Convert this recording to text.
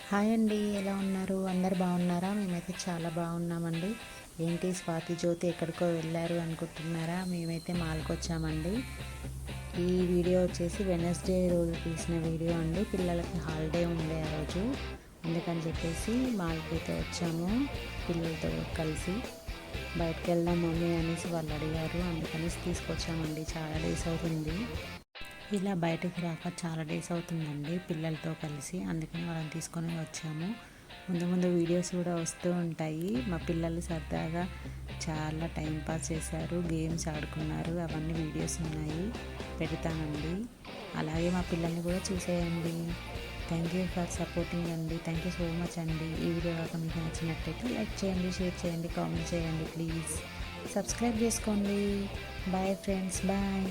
Hi అండి, ఎలా ఉన్నారు? అందరు బాగున్నారా? మేమైతే చాలా బాగున్నామండి. ఏంటి స్వాతి జ్యోతి ఎక్కడికో వెళ్ళారు అనుకుంటున్నారా? మేమైతే మాల్కి వచ్చామండి. ఈ వీడియో వచ్చేసి వెనస్డే రోజు తీసిన వీడియో అండి. పిల్లలకి హాలిడే ఉండే ఆ రోజు, అందుకని చెప్పేసి మాల్కి అయితే వచ్చాము. పిల్లలతో కలిసి బయటకు వెళ్దాం మమ్మీ అనేసి వాళ్ళు అడిగారు, అందుకనేసి తీసుకొచ్చామండి. చాలా డేస్ అవుతుంది ఇలా బయటకు రాక, చాలా డేస్ అవుతుందండి పిల్లలతో కలిసి, అందుకని వాళ్ళని తీసుకొని వచ్చాము. ముందు ముందు వీడియోస్ కూడా వస్తూ ఉంటాయి. మా పిల్లలు సరదాగా చాలా టైంపాస్ చేశారు, గేమ్స్ ఆడుకున్నారు, అవన్నీ వీడియోస్ ఉన్నాయి, పెడతానండి. అలాగే మా పిల్లల్ని కూడా చూసేయండి. థ్యాంక్ యూ ఫర్ సపోర్టింగ్ అండి. థ్యాంక్ యూ సో మచ్ అండి. ఈ వీడియో కనుక మీకు నచ్చినట్టయితే లైక్ చేయండి, షేర్ చేయండి, కామెంట్ చేయండి, ప్లీజ్ సబ్స్క్రైబ్ చేసుకోండి. Bye friends, bye.